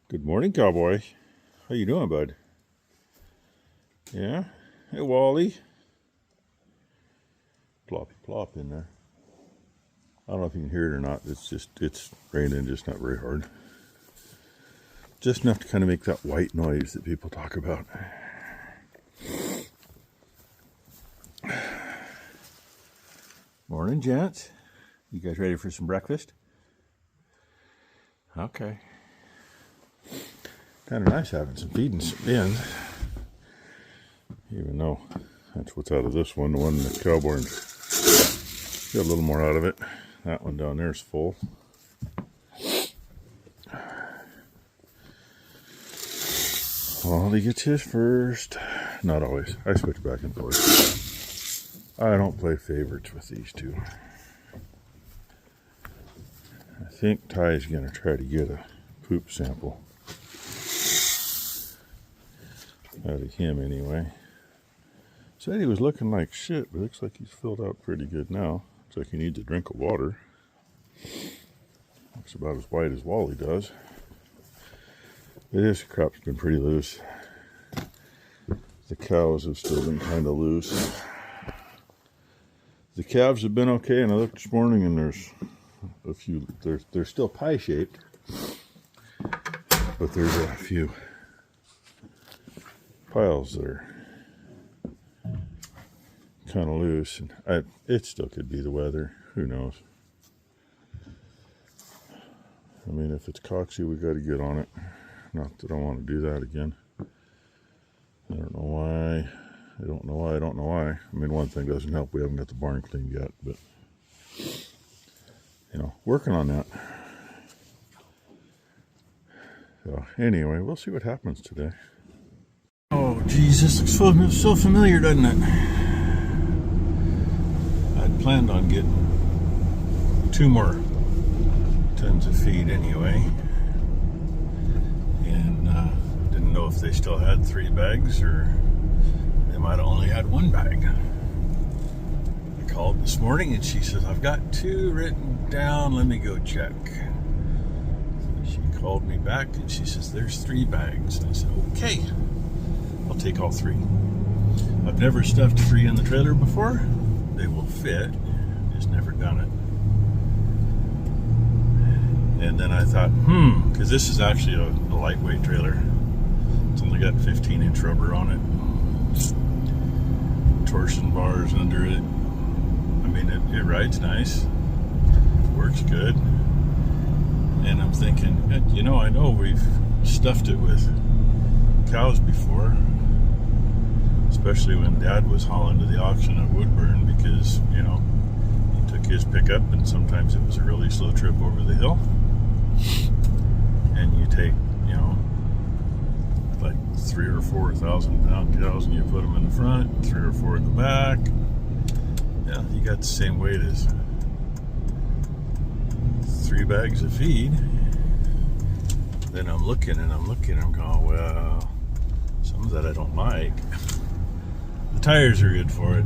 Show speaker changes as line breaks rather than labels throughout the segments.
Good morning, cowboy. How you doing, bud? Yeah? Hey, Wally. Ploppy plop in there. I don't know if you can hear it or not. It's raining, just not very hard. Just enough to kind of make that white noise that people talk about. Morning, gents. You guys ready for some breakfast? Okay. Kind of nice having some feed and some bins. Even though that's what's out of this one. The one in the cowboy got a little more out of it. That one down there is full. Wally gets his first. Not always. I switch back and forth. I don't play favorites with these two. I think Ty's going to try to get a poop sample out of him anyway. Said he was looking like shit, but it looks like he's filled out pretty good now. Looks like he needs a drink of water. Looks about as white as Wally does. This crop's been pretty loose. The cows have still been kind of loose. The calves have been okay, and I looked this morning and there's a few, they're still pie-shaped, but there's a few piles that are kind of loose, and it still could be the weather. Who knows? I mean, if it's coxy, we got to get on it. Not that I want to do that again. I don't know why. I don't know why. I mean, one thing doesn't help. We haven't got the barn cleaned yet, but you know, working on that. So anyway, we'll see what happens today. Oh, Jesus, looks so familiar, doesn't it? I'd planned on getting 2 more tons of feed anyway, and didn't know if they still had 3 bags or they might have only had 1 bag. I called this morning and she says, I've got 2 written down, let me go check. She called me back and she says, there's 3 bags. And I said, okay, I'll take all 3. I've never stuffed 3 in the trailer before. They will fit, just never done it. And then I thought, because this is actually a lightweight trailer. It's only got 15-inch rubber on it. Torsion bars under it. I mean, it rides nice. Works good. And I'm thinking, you know, I know we've stuffed it with cows before. Especially when Dad was hauling to the auction at Woodburn, because, you know, he took his pickup and sometimes it was a really slow trip over the hill. And you take, you know, like 3,000 or 4,000 pound cows and you put them in the front, 3 or 4 in the back. Yeah, you got the same weight as 3 bags of feed. Then I'm looking, I'm going, well, some of that I don't like. The tires are good for it.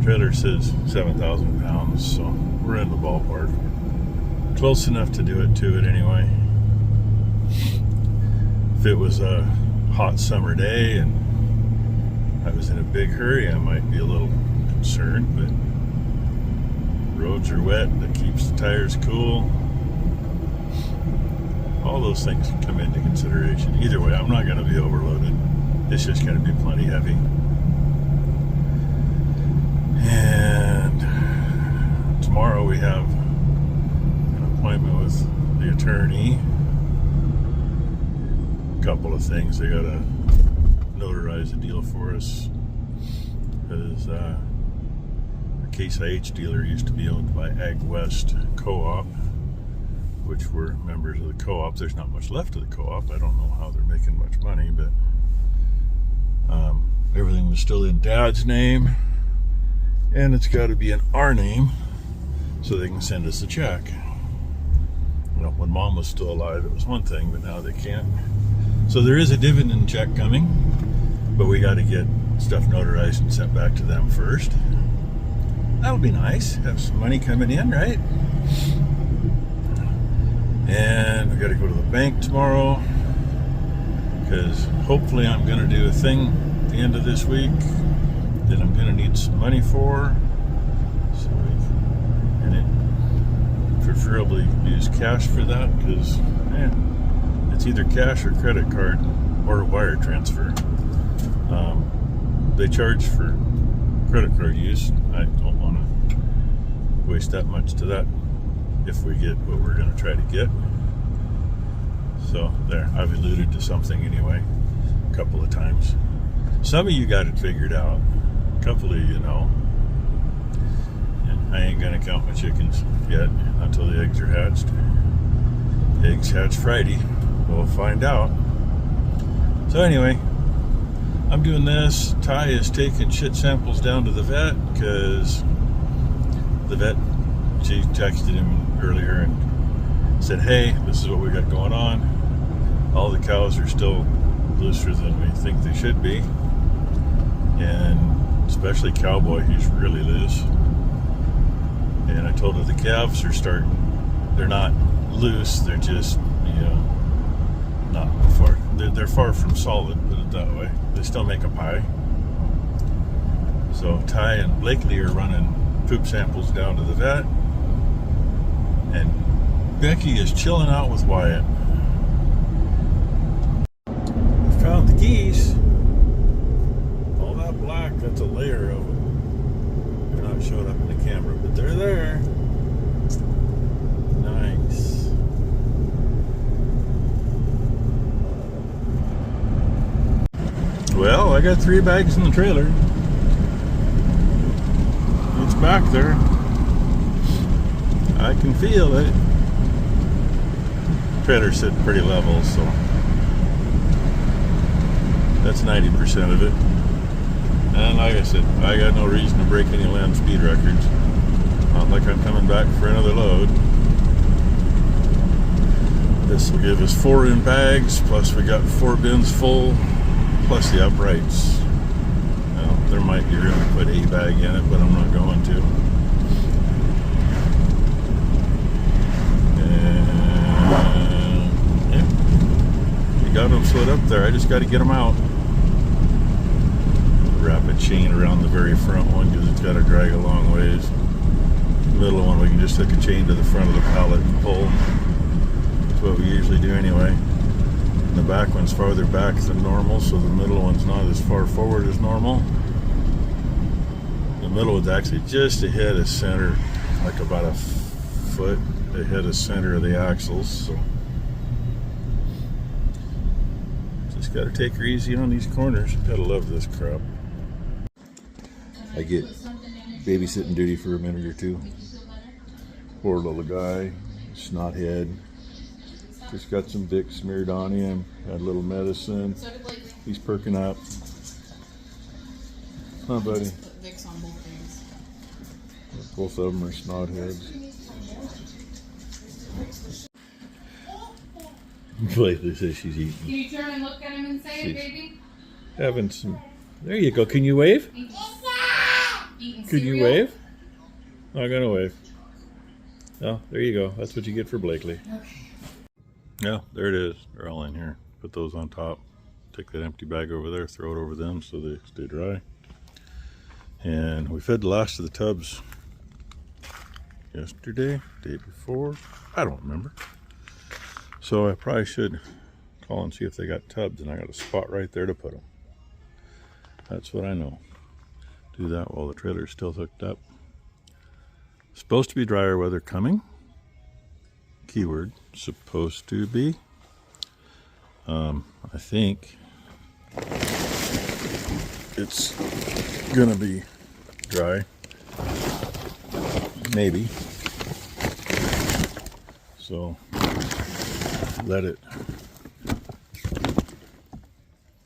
Trailer says 7,000 pounds, so we're in the ballpark. Close enough to do it to it anyway. If it was a hot summer day and I was in a big hurry, I might be a little concerned, but roads are wet, that keeps the tires cool. All those things come into consideration. Either way, I'm not going to be overloaded. It's just going to be plenty heavy. And tomorrow we have an appointment with the attorney. A couple of things. They got to notarize a deal for us, because a Case IH dealer used to be owned by Ag West Co-op, which were members of the co-op. There's not much left of the co-op. I don't know how they're making much money, but everything was still in Dad's name, and it's got to be in our name so they can send us a check. You know, when Mom was still alive, it was one thing, but now they can't. So there is a dividend check coming, but we got to get stuff notarized and sent back to them first. That'll be nice. Have some money coming in, right? And I gotta go to the bank tomorrow because hopefully I'm gonna do a thing at the end of this week that I'm gonna need some money for. So, and it preferably use cash for that because it's either cash or credit card or a wire transfer. They charge for credit card use. I don't want to waste that much to that if we get what we're going to try to get. So there, I've alluded to something anyway a couple of times. Some of you got it figured out. A couple of you know. And I ain't going to count my chickens yet until the eggs are hatched. Eggs hatch Friday. We'll find out. So anyway, I'm doing this. Ty is taking shit samples down to the vet because the vet, she texted him earlier and said, hey, this is what we got going on. All the cows are still looser than we think they should be. And especially Cowboy, he's really loose. And I told her the calves are starting, they're not loose, they're just, not far. They're far from solid, put it that way. They still make a pie. So Ty and Blakely are running poop samples down to the vet. And Becky is chilling out with Wyatt. I found the geese. All that black, that's a layer of them. They're not showing up in the camera, but they're there. Nice. Well, I got 3 bags in the trailer. It's back there. I can feel it. Trailer's sitting pretty level, so that's 90% of it. And like I said, I got no reason to break any land speed records. Not like I'm coming back for another load. This will give us 4 in bags, plus we got 4 bins full. Plus the uprights. Well, there might be room to put a bag in it, but I'm not going to. And yeah, you got them slid up there. I just got to get them out. Wrap a chain around the very front one because it's got to drag a long ways. The middle one, we can just hook a chain to the front of the pallet and pull. That's what we usually do anyway. The back one's farther back than normal, so the middle one's not as far forward as normal. The middle one's actually just ahead of center, like about a foot ahead of center of the axles. So just got to take her easy on these corners. Gotta love this crap. I get babysitting duty for a minute or two. Poor little guy, snot-head. Just got some Vicks smeared on him, had a little medicine. He's perking up. Huh, buddy?
Vicks on both things.
Both of them are snot heads. Blakely says she's eating.
Can you turn and look at him and say it, baby?
Having some. There you go. Can you wave? Can you wave? I'm gonna wave. Oh, there you go. That's what you get for Blakely.
Okay.
Yeah, there it is. They're all in here. Put those on top. Take that empty bag over there, throw it over them so they stay dry. And we fed the last of the tubs yesterday, day before. I don't remember. So I probably should call and see if they got tubs, and I got a spot right there to put them. That's what I know. Do that while the trailer's still hooked up. Supposed to be drier weather coming. Keyword, supposed to be. I think it's gonna be dry. Maybe. So let it.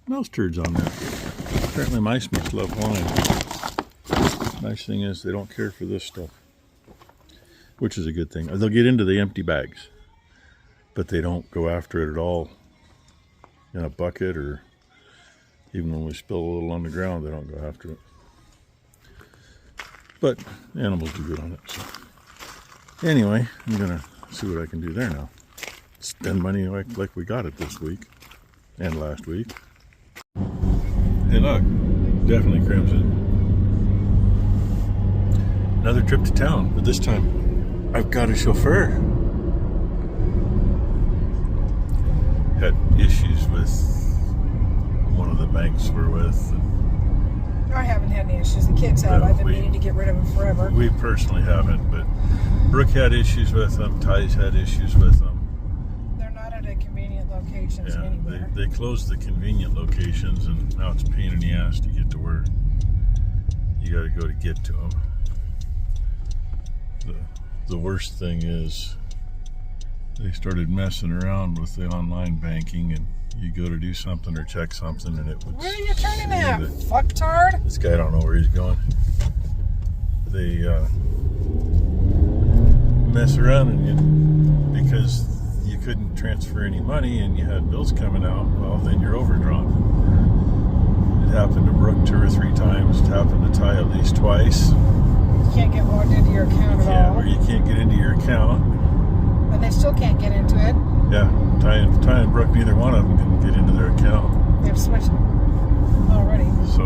Mouse turds on there. Apparently mice must love wine. Nice thing is they don't care for this stuff, which is a good thing. They'll get into the empty bags, but they don't go after it at all in a bucket, or even when we spill a little on the ground, they don't go after it. But animals do good on it. So anyway, I'm gonna see what I can do there now. spend money like we got it this week and last week. Hey look, definitely Crimson. Another trip to town, but this time I've got a chauffeur. Had issues with one of the banks we're with.
I haven't had any issues. The kids have. I've been meaning to get rid of them forever.
We personally haven't, but Brooke had issues with them. Ty's had issues with them.
They're not at a convenient locations anywhere.
They closed the convenient locations, and now it's a pain in the ass to get to where you got to go to get to them. The worst thing is they started messing around with the online banking, and you go to do something or check something, and it would.
Where are you turning at, fucktard?
This guy don't know where he's going. They mess around, and because you couldn't transfer any money and you had bills coming out, well, then you're overdrawn. It happened to Brooke 2 or 3 times. It happened to Ty at least twice.
You can't get logged into your account at all.
Yeah, or you can't get into your account.
But they still can't get into it.
Yeah, Ty and Brooke, neither one of them can get into their account.
They've switched already.
So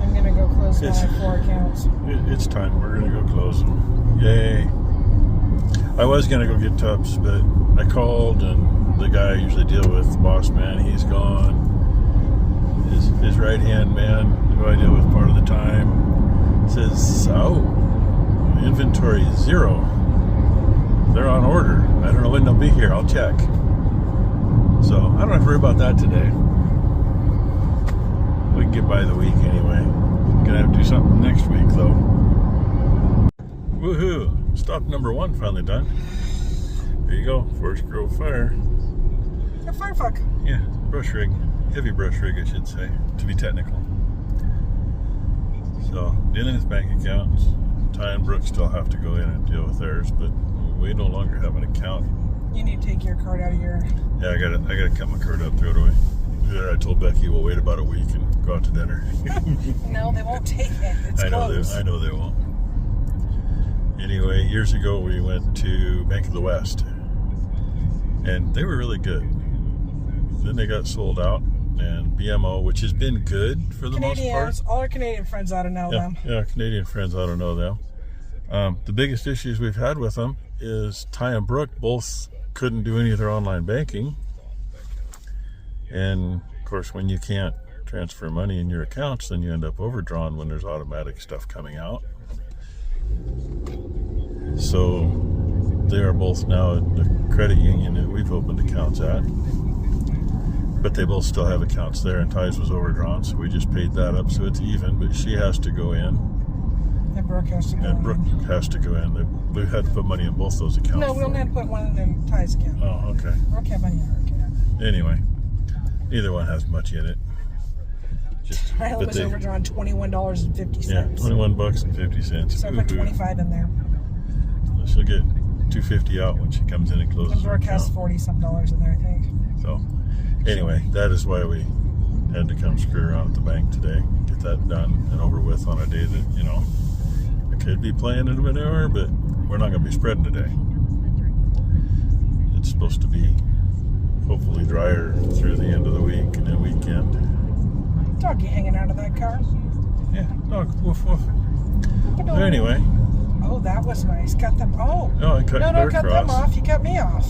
I'm going to go close my 4 accounts.
It's time. We're going to go close them. Yay. I was going to go get Tubbs, but I called, and the guy I usually deal with, the boss man, he's gone. His right-hand man, who I deal with part of the time, says, oh, inventory is 0. They're on order. I don't know when they'll be here. I'll check. So I don't have to worry about that today. We can get by the week anyway. Gonna have to do something next week though. Woohoo! Stop number 1 finally done. There you go. Forest Grove Fire.
A firefuck.
Yeah, brush rig. Heavy brush rig, I should say, to be technical. So dealing with bank accounts. Ty and Brooke still have to go in and deal with theirs, but we no longer have an account.
You need to take your card out of your...
Yeah, I gotta cut my card up, throw it away. Yeah, I told Becky we'll wait about a week and go out to dinner.
No, they won't take it. It's closed.
I know they won't. Anyway, years ago we went to Bank of the West, and they were really good. Then they got sold out, and BMO, which has been good for the most part.
All our Canadian friends ought to know them.
Yeah, Canadian friends ought to know them. The biggest issues we've had with them is Ty and Brooke both couldn't do any of their online banking. And of course, when you can't transfer money in your accounts, then you end up overdrawn when there's automatic stuff coming out. So they are both now at the credit union that we've opened accounts at. But they both still have accounts there, and Ty's was overdrawn, so we just paid that up so it's even, but she has to go in.
And Brooke has to go in.
And Brooke has to go in. We've had to put money in both those accounts.
No, we only had to put one in Ty's account.
Oh, okay.
Brooke had money in her account.
Anyway, neither one has much in it.
Riley was overdrawn $21.50.
Yeah, $21.50.
So I put 25 in there.
She'll get $2.50 out when she comes in and closes her account.
And Brooke has $40-some in there, I think.
So, anyway, that is why we had to come screw around at the bank today. Get that done and over with on a day that, you know, I could be playing in a manure, but we're not going to be spreading today. It's supposed to be hopefully drier through the end of the week and the weekend.
Doggy hanging out of that car.
Yeah, dog, woof woof. So anyway.
Oh, that was nice. Cut them. Oh.
No, I cut
No, cut them off. You cut me off.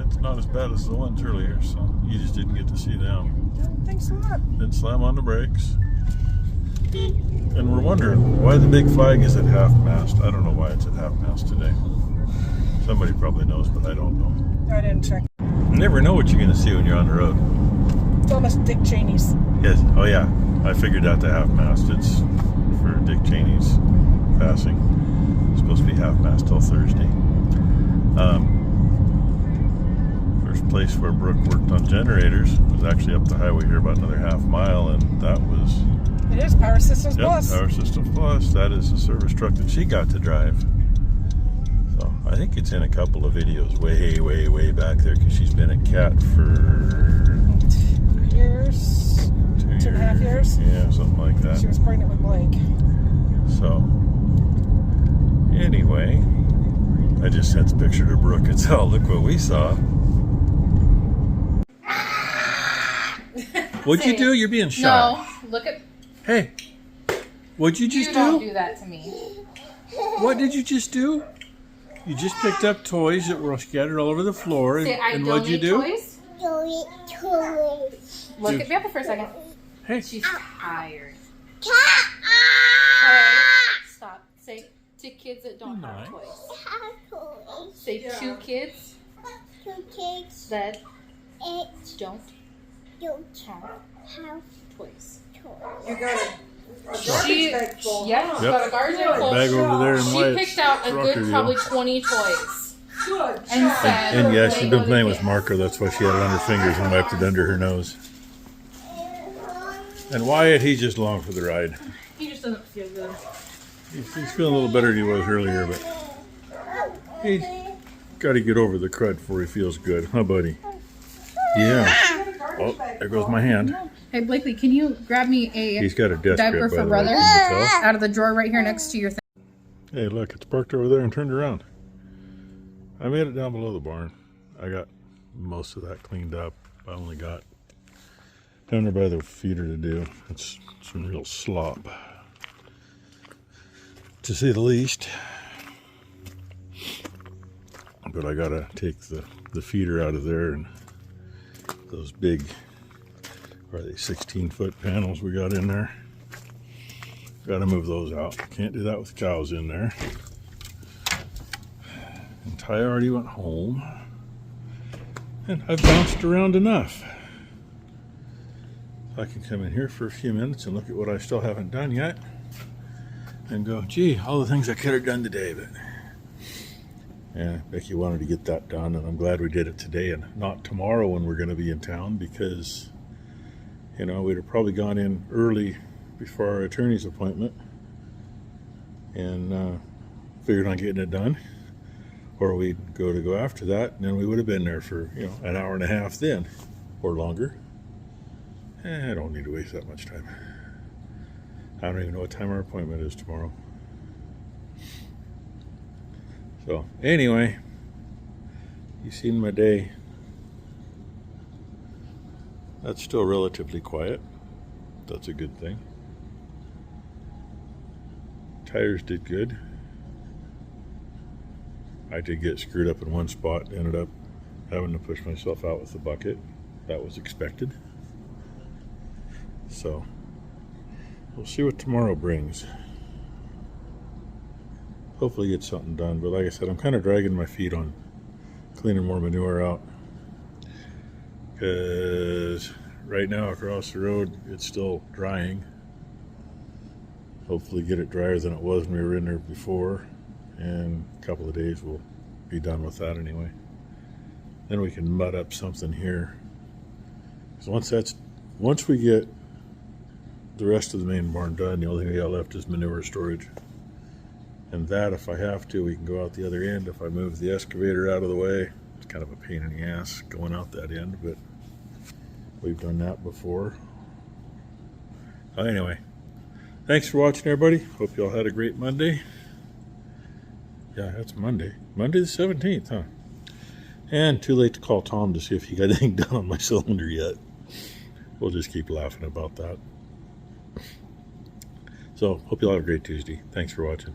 It's not as bad as the ones earlier, so you just didn't get to see them.
Thanks a lot.
Didn't slam on the brakes. And we're wondering why the big flag is at half-mast. I don't know why it's at half-mast today. Somebody probably knows, but I don't know.
I didn't check.
You never know what you're going to see when you're on the road.
It's almost Dick Cheney's.
Yes. Oh, yeah. I figured out the half-mast. It's for Dick Cheney's passing. It's supposed to be half-mast till Thursday. First place where Brooke worked on generators was actually up the highway here about another half mile, and that was...
It is Power Systems Plus.
Power Systems Plus. That is the service truck that she got to drive. So I think it's in a couple of videos way, way, way back there, because she's been at CAT for
2 years, 2.5 years.
Yeah, something like that.
She was pregnant with Blake.
So anyway, I I just sent the picture to Brooke. It's oh, look what we saw. What'd you do? You're being shy.
No, look at.
Hey, what'd you just
You don't
do?
do that to me.
What did you just do? You just picked up toys that were scattered all over the floor.
Say, I
and
don't
what'd you
need
do?
toys. Look at me for a second.
Hey,
She's tired. Hey, stop. Say to kids that don't have toys. Say two kids that don't have toys.
You got a
She,
garbage bag full.
yeah, she's
Yep.
got a garbage bag full.
bag over there and
She
Wyatt's
picked out a
rocker
good
deal.
probably 20 toys.
Good.
And said,
And yeah, she's
"Play
been
with
playing
the
with
kids."
marker. That's why she had it on her fingers and wiped it under her nose. And Wyatt, he's just along for the ride.
He just doesn't feel good.
He's feeling a little better than he was earlier, but he's got to get over the crud before he feels good, huh, buddy? Yeah. Oh, there goes my hand.
Hey, Blakely, can you grab me a
He's got a desk
diaper
grip, by
for
the way.
brother
Can you tell?
out of the drawer right here next to your thing?
Hey, look, it's parked over there and turned around. I made it down below the barn. I got most of that cleaned up. I only got down there by the feeder to do. It's some real slop, to say the least. But I gotta take the feeder out of there, and those big, are they 16-foot panels we got in there? Gotta move those out. Can't do that with cows in there. And Ty already went home. And I've bounced around enough. I can come in here for a few minutes and look at what I still haven't done yet. And go, gee, all the things I could have done today, but yeah, Becky wanted to get that done, and I'm glad we did it today and not tomorrow when we're going to be in town, because, you know, we'd have probably gone in early before our attorney's appointment and figured on getting it done, or we'd go after that, and then we would have been there for, you know, an hour and a half then, or longer. I don't need to waste that much time. I don't even know what time our appointment is tomorrow. So anyway, you seen my day. That's still relatively quiet. That's a good thing. Tires did good. I did get screwed up in one spot, ended up having to push myself out with the bucket. That was expected. So we'll see what tomorrow brings. Hopefully get something done, but like I said, I'm kind of dragging my feet on cleaning more manure out, because right now across the road it's still drying. Hopefully get it drier than it was when we were in there before, and a couple of days we'll be done with that anyway. Then we can mud up something here. So once we get the rest of the main barn done, the only thing we got left is manure storage. And that, if I have to, we can go out the other end. If I move the excavator out of the way, it's kind of a pain in the ass going out that end, but we've done that before. Anyway, thanks for watching, everybody. Hope you all had a great Monday. Yeah, that's Monday. Monday the 17th, huh? And too late to call Tom to see if he got anything done on my cylinder yet. We'll just keep laughing about that. So, hope you all have a great Tuesday. Thanks for watching.